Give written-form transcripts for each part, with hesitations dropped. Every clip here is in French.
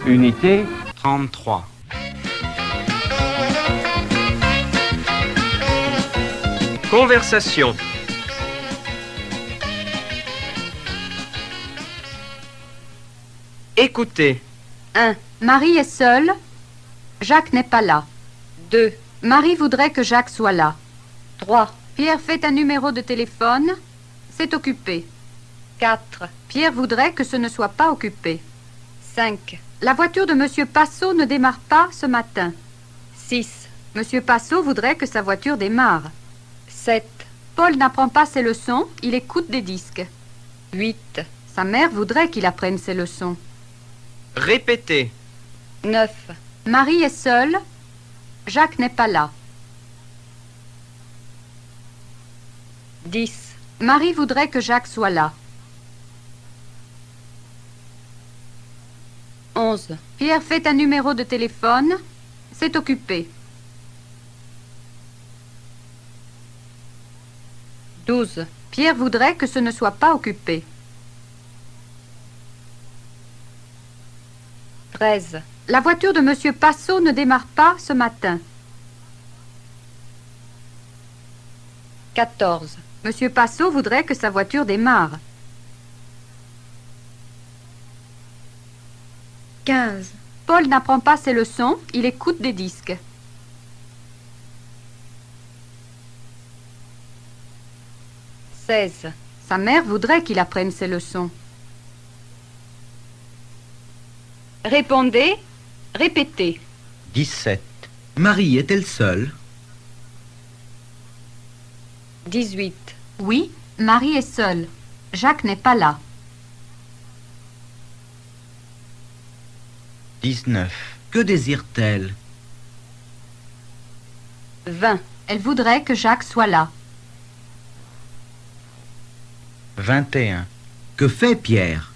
Unité 33. Conversation. Écoutez. 1. Marie est seule. Jacques n'est pas là. 2. Marie voudrait que Jacques soit là. 3. Pierre fait un numéro de téléphone. C'est occupé. 4. Pierre voudrait que ce ne soit pas occupé. 5. La voiture de Monsieur Passot ne démarre pas ce matin. 6. Monsieur Passot voudrait que sa voiture démarre. 7. Paul n'apprend pas ses leçons, il écoute des disques. 8. Sa mère voudrait qu'il apprenne ses leçons. Répétez. 9. Marie est seule. Jacques n'est pas là. 10. Marie voudrait que Jacques soit là. 11. Pierre fait un numéro de téléphone. C'est occupé. 12. Pierre voudrait que ce ne soit pas occupé. 13. La voiture de Monsieur Passot ne démarre pas ce matin. 14. Monsieur Passot voudrait que sa voiture démarre. 15. Paul n'apprend pas ses leçons, il écoute des disques. 16. Sa mère voudrait qu'il apprenne ses leçons. Répondez, répétez. 17. Marie est-elle seule? 18. Oui, Marie est seule. Jacques n'est pas là. 19. Que désire-t-elle? 20. Elle voudrait que Jacques soit là. 21. Que fait Pierre?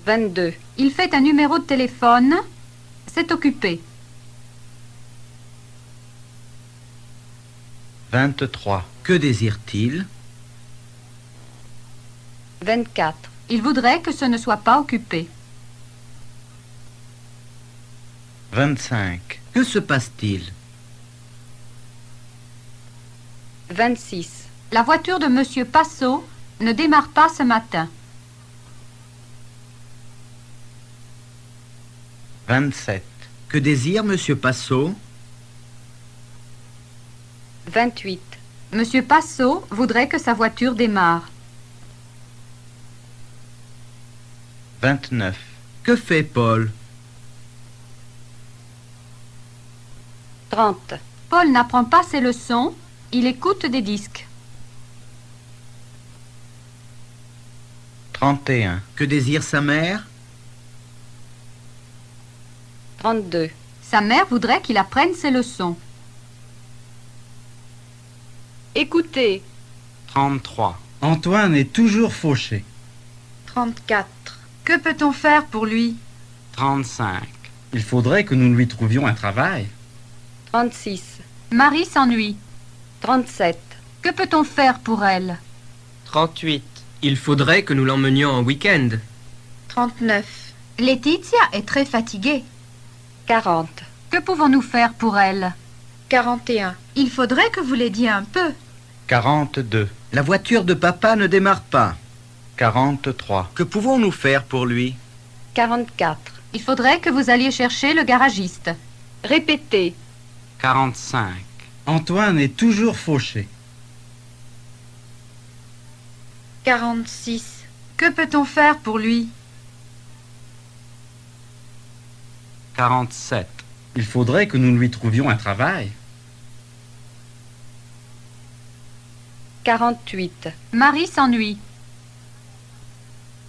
22. Il fait un numéro de téléphone. C'est occupé. 23. Que désire-t-il? 24. Il voudrait que ce ne soit pas occupé. 25. Que se passe-t-il? 26. La voiture de Monsieur Passot ne démarre pas ce matin. 27. Que désire Monsieur Passot? 28. Monsieur Passot voudrait que sa voiture démarre. 29. Que fait Paul? 30. Paul n'apprend pas ses leçons, il écoute des disques. 31. Que désire sa mère? 32. Sa mère voudrait qu'il apprenne ses leçons. Écoutez. 33. Antoine est toujours fauché. 34. Que peut-on faire pour lui? 35. Il faudrait que nous lui trouvions un travail. 36. Marie s'ennuie. 37. Que peut-on faire pour elle? 38. Il faudrait que nous l'emmenions en week-end. 39. Laetitia est très fatiguée. 40. Que pouvons-nous faire pour elle? 41. Il faudrait que vous l'aidiez un peu. 42. La voiture de papa ne démarre pas. 43. Que pouvons-nous faire pour lui? 44. Il faudrait que vous alliez chercher le garagiste. Répétez. 45. Antoine est toujours fauché. 46. Que peut-on faire pour lui? 47. Il faudrait que nous lui trouvions un travail. 48. Marie s'ennuie.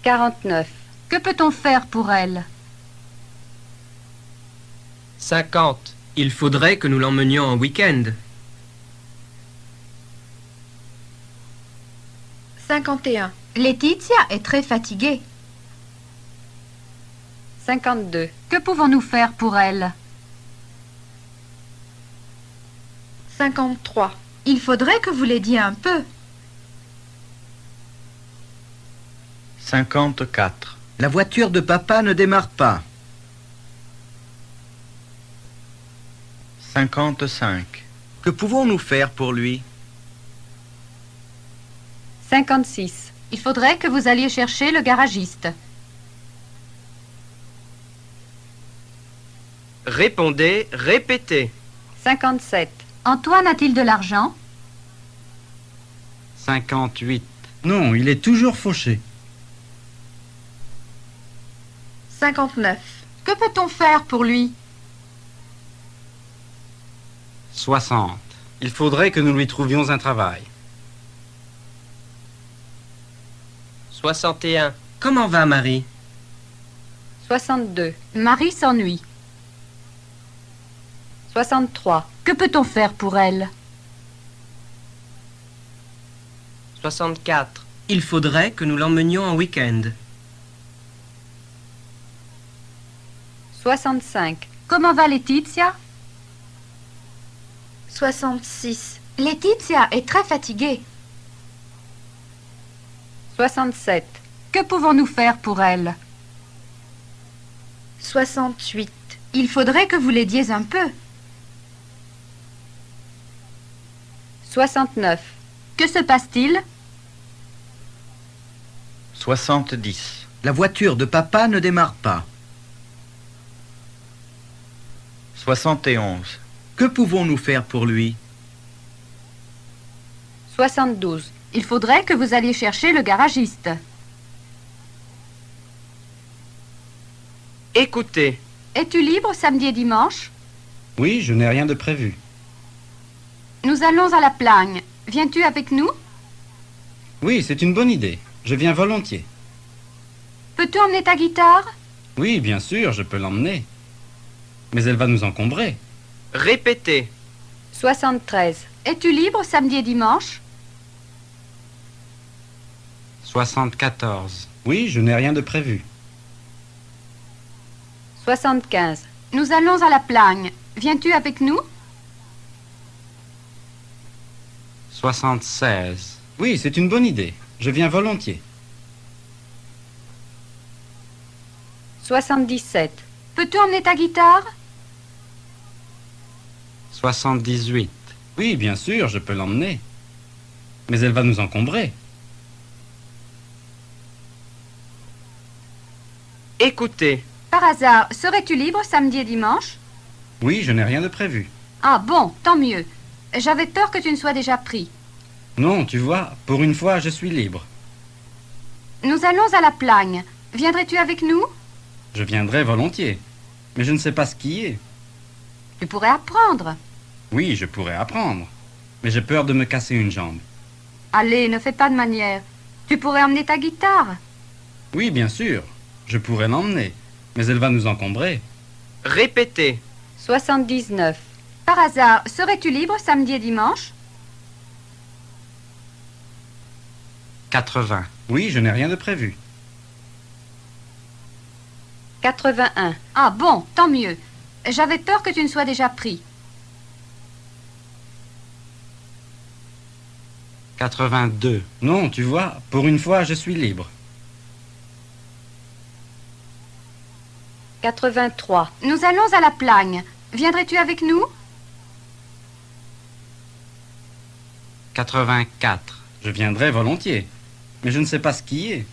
49. Que peut-on faire pour elle? 50. Il faudrait que nous l'emmenions en week-end. 51. Laetitia est très fatiguée. 52. Que pouvons-nous faire pour elle? 53. Il faudrait que vous l'aidiez un peu. 54. La voiture de papa ne démarre pas. 55. Que pouvons-nous faire pour lui? 56. Il faudrait que vous alliez chercher le garagiste. Répondez, répétez. 57. Antoine a-t-il de l'argent? 58. Non, il est toujours fauché. 59. Que peut-on faire pour lui? 60. Il faudrait que nous lui trouvions un travail. 61. Comment va Marie? 62. Marie s'ennuie. 63. Que peut-on faire pour elle? 64. Il faudrait que nous l'emmenions en week-end. 65. Comment va Laetitia? 66. Laetitia est très fatiguée. 67. Que pouvons-nous faire pour elle? 68. Il faudrait que vous l'aidiez un peu. 69. Que se passe-t-il? 70. La voiture de papa ne démarre pas. 71. Que pouvons-nous faire pour lui? 72. Il faudrait que vous alliez chercher le garagiste. Écoutez. Es-tu libre samedi et dimanche? Oui, je n'ai rien de prévu. Nous allons à la Plagne. Viens-tu avec nous? Oui, c'est une bonne idée. Je viens volontiers. Peux-tu emmener ta guitare? Oui, bien sûr, je peux l'emmener. Mais elle va nous encombrer. Répétez. 73. Es-tu libre samedi et dimanche? 74. Oui, je n'ai rien de prévu. 75. Nous allons à la Plagne. Viens-tu avec nous? 76. Oui, c'est une bonne idée. Je viens volontiers. 77. Peux-tu emmener ta guitare? 78. Oui, bien sûr, je peux l'emmener. Mais elle va nous encombrer. Écoutez. Par hasard, serais-tu libre samedi et dimanche? Oui, je n'ai rien de prévu. Ah bon, tant mieux. J'avais peur que tu ne sois déjà pris. Non, tu vois, pour une fois, je suis libre. Nous allons à la Plagne. Viendrais-tu avec nous? Je viendrai volontiers. Mais je ne sais pas skier. Tu pourrais apprendre. Oui, je pourrais apprendre. Mais j'ai peur de me casser une jambe. Allez, ne fais pas de manière. Tu pourrais emmener ta guitare. Oui, bien sûr. Je pourrais l'emmener. Mais elle va nous encombrer. Répétez. 79. Par hasard, serais-tu libre samedi et dimanche? 80. Oui, je n'ai rien de prévu. 81. Ah bon, tant mieux. J'avais peur que tu ne sois déjà pris. 82. Non, tu vois, pour une fois, je suis libre. 83. Nous allons à la Plagne. Viendrais-tu avec nous? 84. Je viendrai volontiers. Mais je ne sais pas skier.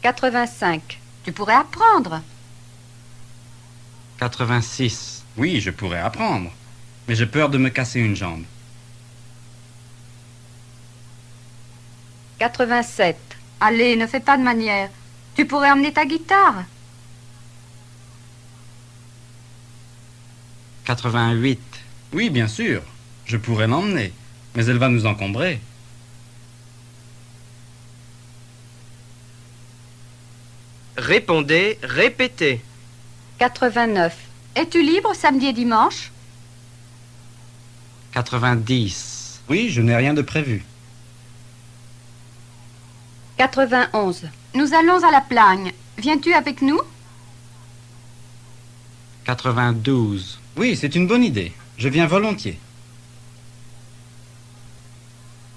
85. Tu pourrais apprendre. 86. Oui, je pourrais apprendre. Mais j'ai peur de me casser une jambe. 87. Allez, ne fais pas de manière. Tu pourrais emmener ta guitare. 88. Oui, bien sûr. Je pourrais l'emmener. Mais elle va nous encombrer. Répondez, répétez. 89. Es-tu libre samedi et dimanche? 90. Oui, je n'ai rien de prévu. 91. Nous allons à la Plagne. Viens-tu avec nous? 92. Oui, c'est une bonne idée. Je viens volontiers.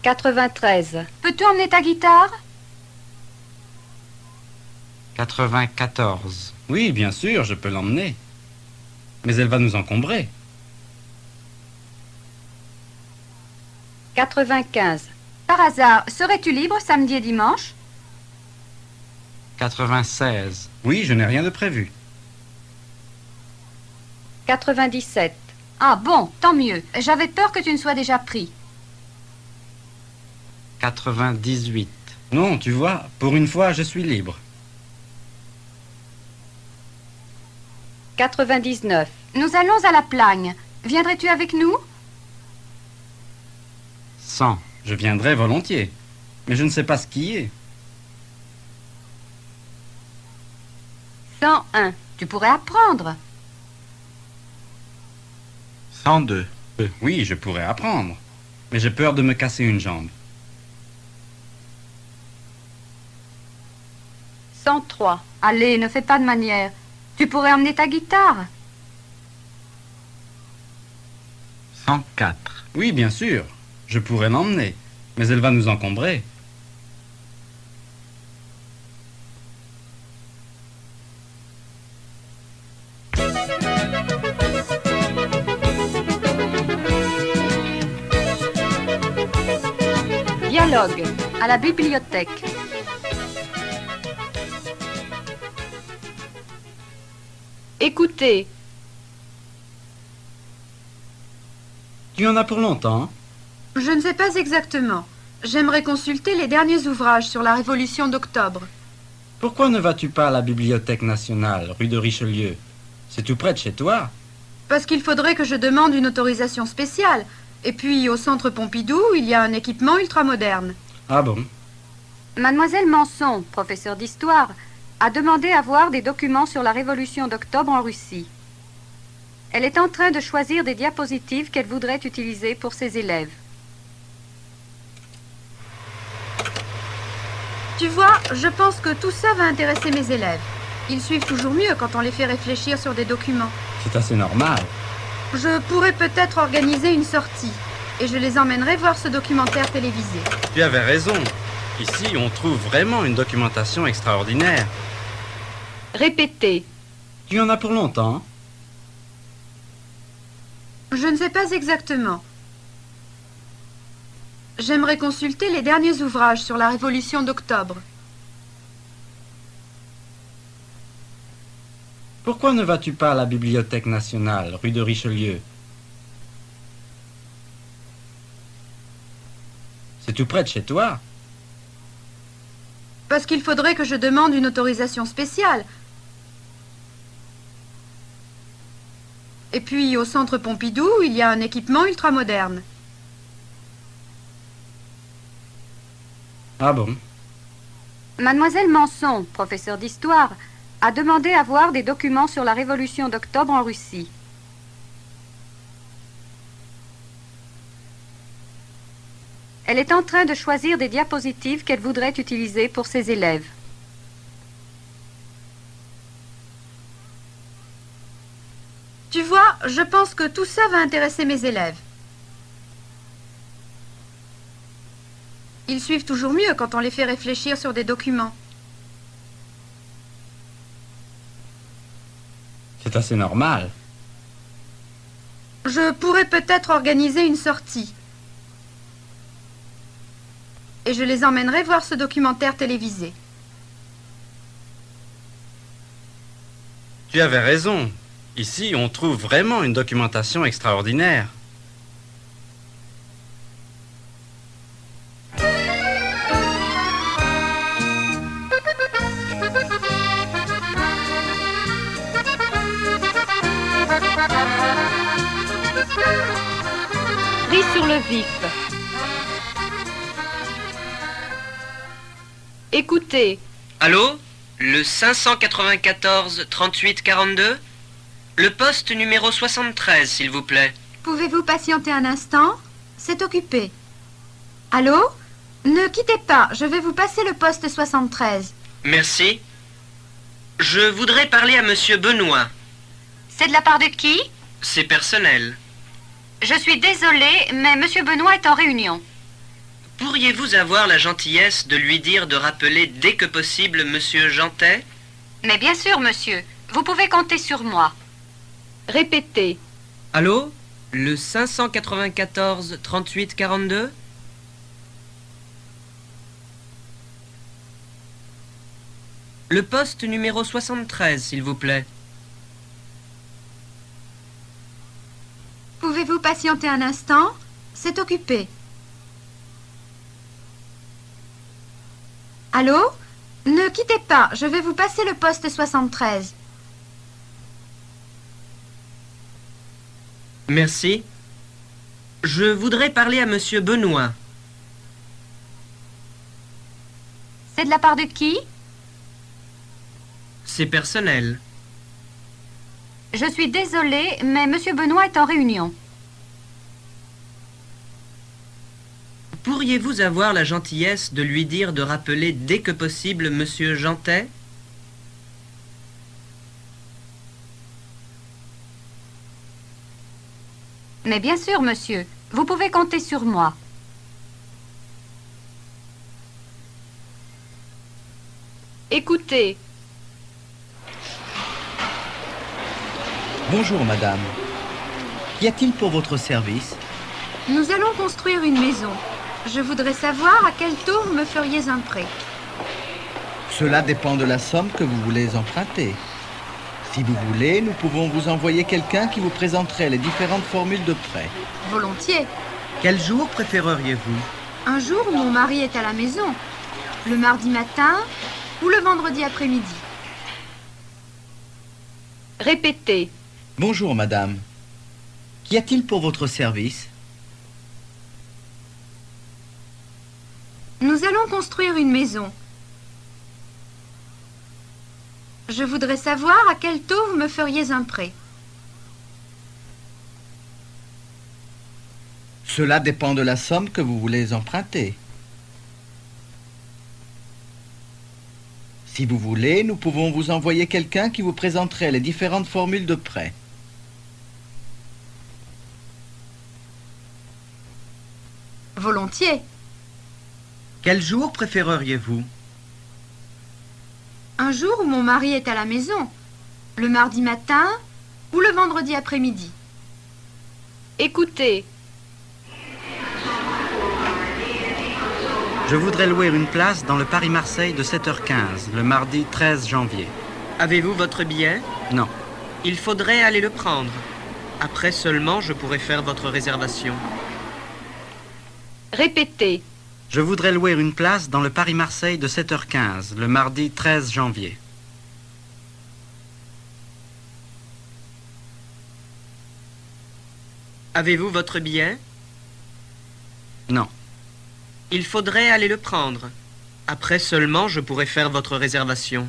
93. Peux-tu emmener ta guitare? 94. Oui, bien sûr, je peux l'emmener. Mais elle va nous encombrer. 95. Par hasard, serais-tu libre samedi et dimanche? 96. Oui, je n'ai rien de prévu. 97. Ah bon, tant mieux. J'avais peur que tu ne sois déjà pris. 98. Non, tu vois, pour une fois, je suis libre. 99. Nous allons à la Plagne. Viendrais-tu avec nous? 100. Je viendrai volontiers. Mais je ne sais pas skier. 101. Tu pourrais apprendre. 102. Oui, je pourrais apprendre. Mais j'ai peur de me casser une jambe. 103. Allez, ne fais pas de manière. Tu pourrais emmener ta guitare. 104. Oui, bien sûr. Je pourrais l'emmener. Mais elle va nous encombrer. 1. Dialogue. À la bibliothèque. Écoutez. Tu en as pour longtemps? Je ne sais pas exactement. J'aimerais consulter les derniers ouvrages sur la Révolution d'Octobre. Pourquoi ne vas-tu pas à la Bibliothèque nationale, rue de Richelieu? C'est tout près de chez toi. Parce qu'il faudrait que je demande une autorisation spéciale. Et puis, au Centre Pompidou, il y a un équipement ultramoderne. Ah bon? Mademoiselle Manson, professeure d'histoire, a demandé à voir des documents sur la Révolution d'Octobre en Russie. Elle est en train de choisir des diapositives qu'elle voudrait utiliser pour ses élèves. Tu vois, je pense que tout ça va intéresser mes élèves. Ils suivent toujours mieux quand on les fait réfléchir sur des documents. C'est assez normal. Je pourrais peut-être organiser une sortie et je les emmènerai voir ce documentaire télévisé. Tu avais raison. Ici, on trouve vraiment une documentation extraordinaire. Répétez. Tu en as pour longtemps? Je ne sais pas exactement. J'aimerais consulter les derniers ouvrages sur la Révolution d'Octobre. Pourquoi ne vas-tu pas à la Bibliothèque nationale, rue de Richelieu? C'est tout près de chez toi. Parce qu'il faudrait que je demande une autorisation spéciale. Et puis, au Centre Pompidou, il y a un équipement ultramoderne. Ah bon? Mademoiselle Manson, professeure d'histoire, a demandé à voir des documents sur la Révolution d'Octobre en Russie. Elle est en train de choisir des diapositives qu'elle voudrait utiliser pour ses élèves. Tu vois, je pense que tout ça va intéresser mes élèves. Ils suivent toujours mieux quand on les fait réfléchir sur des documents. C'est assez normal. Je pourrais peut-être organiser une sortie. Et je les emmènerai voir ce documentaire télévisé. Tu avais raison. Ici, on trouve vraiment une documentation extraordinaire. Pris sur le vif. Écoutez. Allô? Le 594 38 42? Le poste numéro 73, s'il vous plaît. Pouvez-vous patienter un instant? C'est occupé. Allô? Ne quittez pas, je vais vous passer le poste 73. Merci. Je voudrais parler à Monsieur Benoît. C'est de la part de qui? C'est personnel. Je suis désolée, mais Monsieur Benoît est en réunion. Pourriez-vous avoir la gentillesse de lui dire de rappeler dès que possible Monsieur Jantet? Mais bien sûr, monsieur. Vous pouvez compter sur moi. Répétez. Allô? Le 594 38 42? Le poste numéro 73, s'il vous plaît. Pouvez-vous patienter un instant? C'est occupé. Allô? Ne quittez pas, je vais vous passer le poste 73. Merci. Je voudrais parler à Monsieur Benoît. C'est de la part de qui? C'est personnel. Je suis désolée, mais monsieur Benoît est en réunion. Pourriez-vous avoir la gentillesse de lui dire de rappeler dès que possible Monsieur Jantet? Mais bien sûr, monsieur. Vous pouvez compter sur moi. Écoutez. Bonjour, madame. Qu'y a-t-il pour votre service? Nous allons construire une maison. Je voudrais savoir à quel taux vous me feriez un prêt. Cela dépend de la somme que vous voulez emprunter. Si vous voulez, nous pouvons vous envoyer quelqu'un qui vous présenterait les différentes formules de prêt. Volontiers. Quel jour préféreriez-vous? Un jour où mon mari est à la maison. Le mardi matin ou le vendredi après-midi. Répétez. Bonjour, madame. Qu'y a-t-il pour votre service? Nous allons construire une maison. Je voudrais savoir à quel taux vous me feriez un prêt. Cela dépend de la somme que vous voulez emprunter. Si vous voulez, nous pouvons vous envoyer quelqu'un qui vous présenterait les différentes formules de prêt. Volontiers. Quel jour préféreriez-vous? Un jour où mon mari est à la maison. Le mardi matin ou le vendredi après-midi. Écoutez. Je voudrais louer une place dans le Paris-Marseille de 7h15, le mardi 13 janvier. Avez-vous votre billet? Non. Il faudrait aller le prendre. Après seulement, je pourrai faire votre réservation. Répétez. Je voudrais louer une place dans le Paris-Marseille de 7h15, le mardi 13 janvier. Avez-vous votre billet? Non. Il faudrait aller le prendre. Après seulement, je pourrai faire votre réservation.